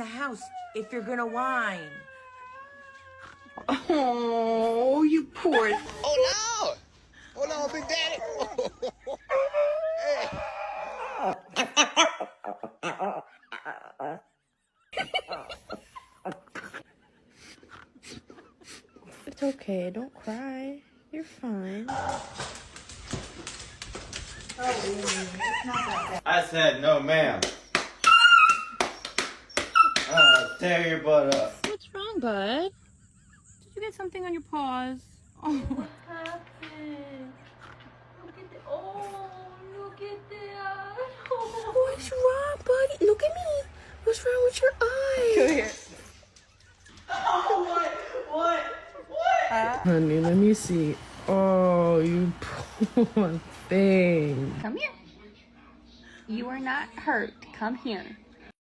the house if you're gonna whine. Oh, you poor. Oh, no! Hold on, Big Daddy. It's okay. Don't cry. You're fine. I said no, ma'am. Tear your butt up. What's wrong, bud? Did you get something on your paws? Oh. What happened? Look at that. Oh, look at that. Oh. What's wrong, buddy? Look at me. What's wrong with your eye? Come here. What? Honey, let me see. Oh, you poor thing. Come here. You are not hurt. Come here.